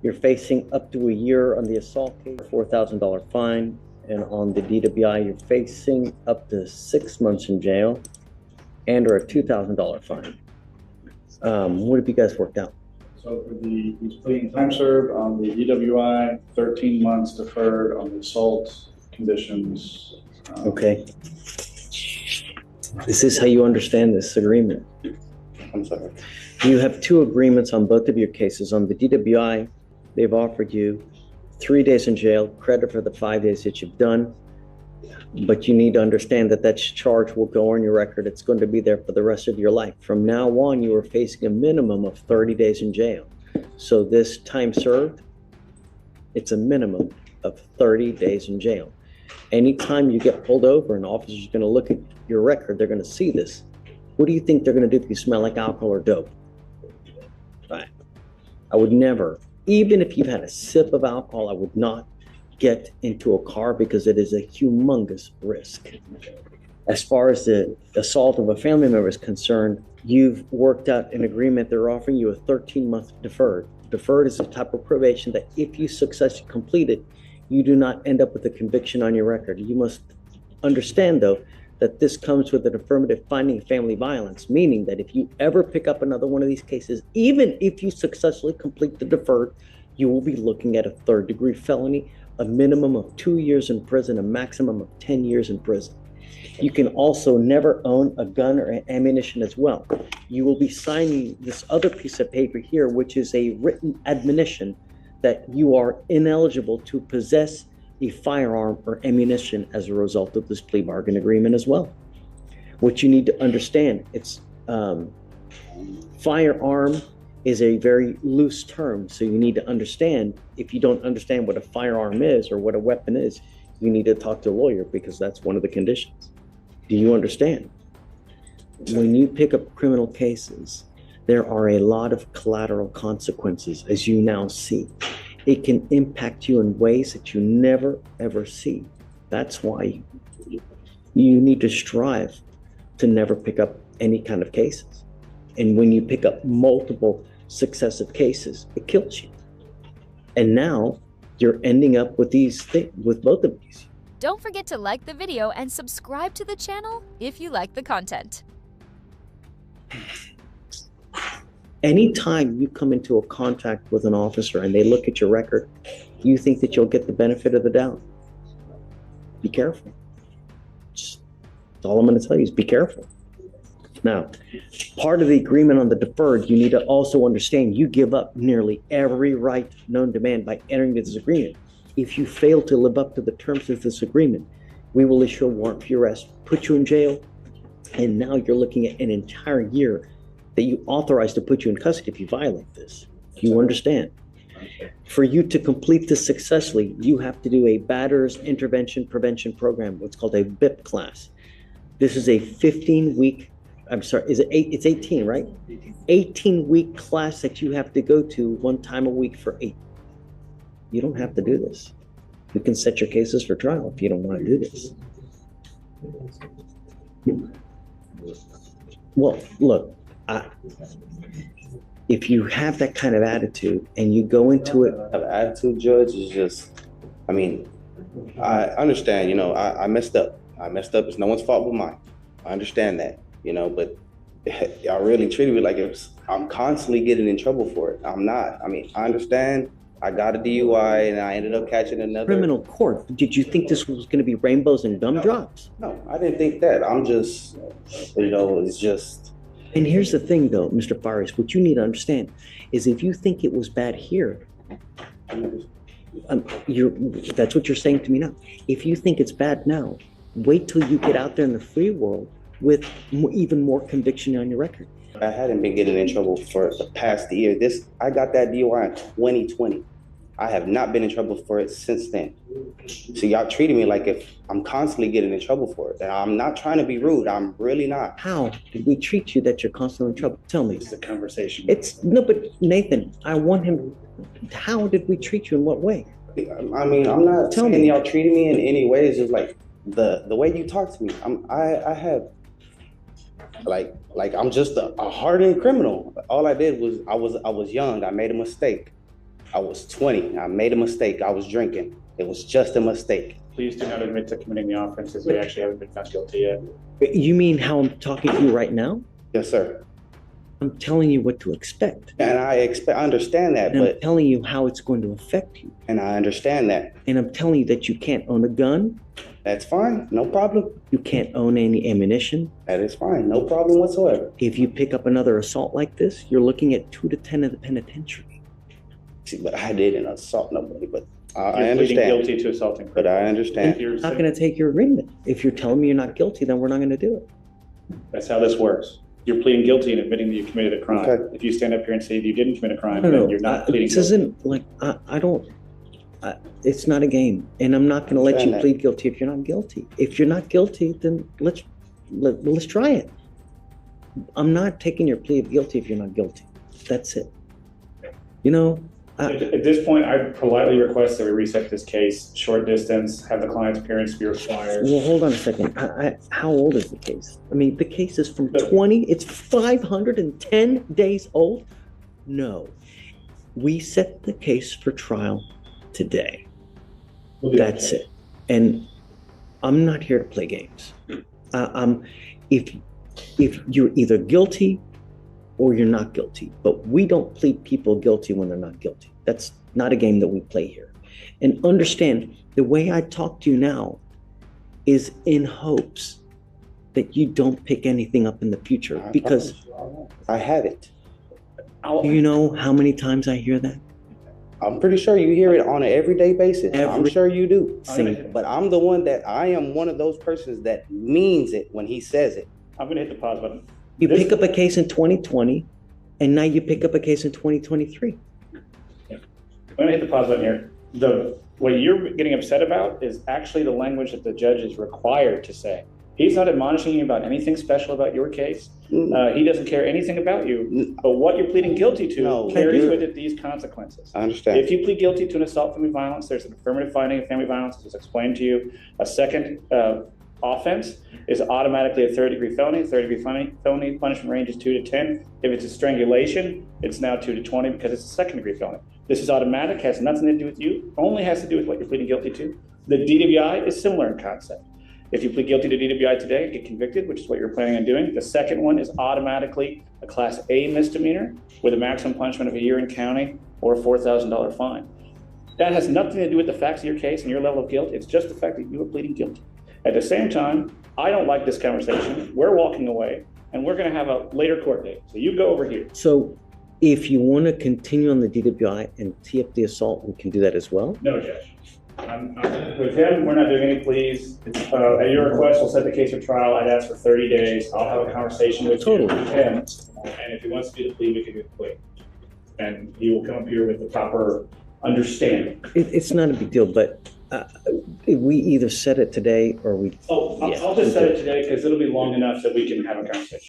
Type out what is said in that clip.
You're facing up to a year on the assault case, $4,000 fine, and on the DWI, you're facing up to 6 months in jail and or a $2,000 fine. What have you guys worked out? So for he's pleading time served on the DWI, 13 months deferred on the assault conditions. Okay. Is this how you understand this agreement? I'm sorry. You have two agreements on both of your cases. On the DWI, they've offered you 3 days in jail, credit for the 5 days that you've done. But you need to understand that that charge will go on your record. It's going to be there for the rest of your life. From now on, you are facing a minimum of 30 days in jail. So this time served, it's a minimum of 30 days in jail. Anytime you get pulled over, an officer's going to look at your record, they're going to see this. What do you think they're going to do if you smell like alcohol or dope? Right. I would never, even if you've had a sip of alcohol, I would not get into a car because it is a humongous risk. As far as the assault of a family member is concerned, you've worked out an agreement. They're offering you a 13-month deferred. Deferred is a type of probation that if you successfully complete it, you do not end up with a conviction on your record. You must understand, though, that this comes with an affirmative finding of family violence, meaning that if you ever pick up another one of these cases, even if you successfully complete the deferred, you will be looking at a third-degree felony, a minimum of 2 years in prison, a maximum of 10 years in prison. You can also never own a gun or ammunition as well. You will be signing this other piece of paper here, which is a written admonition that you are ineligible to possess a firearm or ammunition as a result of this plea bargain agreement as well. What you need to understand, it's firearm is a very loose term, so you need to understand, if you don't understand what a firearm is or what a weapon is, you need to talk to a lawyer because that's one of the conditions. Do you understand? When you pick up criminal cases, there are a lot of collateral consequences, as you now see. It can impact you in ways that you never, ever see. That's why you need to strive to never pick up any kind of cases. And when you pick up multiple successive cases, it kills you. And now you're ending up with these things, with both of these. Don't forget to like the video and subscribe to the channel if you like the content. Anytime you come into a contact with an officer and they look at your record, you think that you'll get the benefit of the doubt. Be careful. That's all I'm going to tell you is be careful. Now, part of the agreement on the deferred, you need to also understand you give up nearly every right known to man by entering this agreement. If you fail to live up to the terms of this agreement, we will issue a warrant for your arrest, put you in jail, and now you're looking at an entire year that you authorized to put you in custody if you violate this. You understand? For you to complete this successfully, you have to do a Batters Intervention Prevention Program, what's called a BIP class. This is a 15-week, I'm sorry, is it it's 18, right? 18-week class that you have to go to 1 time a week for 8. You don't have to do this. You can set your cases for trial if you don't want to do this. Well, look, if you have that kind of attitude and you go into it. Attitude, Judge, is just, I mean, I understand, I messed up. It's no one's fault but mine. I understand that, but y'all really treated me like I'm constantly getting in trouble for it. I'm not. I mean, I understand. I got a DUI and I ended up catching another. Criminal court. Did you think this was going to be rainbows and gumdrops? No, I didn't think that. I'm just, it's just. And here's the thing, though, Mr. Fares, what you need to understand is if you think it was bad here, that's what you're saying to me now. If you think it's bad now, wait till you get out there in the free world with even more conviction on your record. I hadn't been getting in trouble for the past year. I got that DUI in 2020. I have not been in trouble for it since then. So y'all treating me like if I'm constantly getting in trouble for it. And I'm not trying to be rude. I'm really not. How did we treat you that you're constantly in trouble? Tell me. It's a conversation. No, but Nathan, I want him. How did we treat you in what way? I mean, I'm not saying y'all treating me in any way. It's just like the way you talk to me. I have I'm just a hardened criminal. All I did was I was young. I made a mistake. I was 20. I made a mistake. I was drinking. It was just a mistake. Please do not admit to committing the offenses. They actually haven't been found guilty yet. You mean how I'm talking to you right now? Yes, sir. I'm telling you what to expect. And I understand that, And I'm but telling you how it's going to affect you. and I understand that. And I'm telling you that you can't own a gun. That's fine. No problem. You can't own any ammunition. That is fine. No problem whatsoever. If you pick up another assault like this, you're looking at 2 to 10 in the penitentiary. See, but I didn't assault nobody, but I You're pleading understand. guilty to assaulting. But I understand. You're- I'm not going to take your agreement. If you're telling me you're not guilty, then we're not going to do it. That's how this works. You're pleading guilty and admitting that you committed a crime. Okay. If you stand up here and say that you didn't commit a crime, No, then you're not pleading this guilty. isn't like, it's not a game. And I'm not going to let you Understand that. plead guilty if you're not guilty. If you're not guilty, then let's try it. I'm not taking your plea of guilty if you're not guilty. That's it. You know, At this point, I politely request that we reset this case, short distance, have the client's appearance be required. well, hold on a second. How old is the case? I mean, the case is from 20, it's 510 days old? No. We set the case for trial today. We'll do that. That's it. And I'm not here to play games. If you're either guilty or you're not guilty, but we don't plead people guilty when they're not guilty. That's not a game that we play here. And understand, the way I talk to you now is in hopes that you don't pick anything up in the future. Because I haven't. do you know how many times I hear that? I'm pretty sure you hear it on an everyday basis. I'm Every sure you do. single. But I'm the one that I am one of those persons that means it when he says it. I'm going to hit the pause button. You This- pick up a case in 2020, and now you pick up a case in 2023. I'm going to hit the pause button here. What you're getting upset about is actually the language that the judge is required to say. He's not admonishing you about anything special about your case. He doesn't care anything about you. But what you're pleading guilty to No, carries you're- with it these consequences. I understand. If you plead guilty to an assault family violence, there's an affirmative finding of family violence, as explained to you. A second offense is automatically a third-degree felony. Third-degree felony punishment range is 2 to 10. If it's a strangulation, it's now 2 to 20 because it's a second-degree felony. This is automatic, has nothing to do with you, only has to do with what you're pleading guilty to. The DWI is similar in concept. If you plead guilty to DWI today and get convicted, which is what you're planning on doing, the second one is automatically a Class A misdemeanor with a maximum punishment of a year in county or a $4,000 fine. That has nothing to do with the facts of your case and your level of guilt. It's just the fact that you are pleading guilty. At the same time, I don't like this conversation. We're walking away, and we're going to have a later court date. So you go over here. So if you want to continue on the DWI and tee up the assault, we can do that as well. No, Judge. With him, we're not doing any pleas. At your request, we'll set the case for trial. I'd ask for 30 days. I'll have a conversation with him. And if he wants to do the plea, we can do the plea. And he will come up here with the proper understanding. It's not a big deal, but we either set it today or we. I'll just set it today because it'll be long enough that we can have a conversation.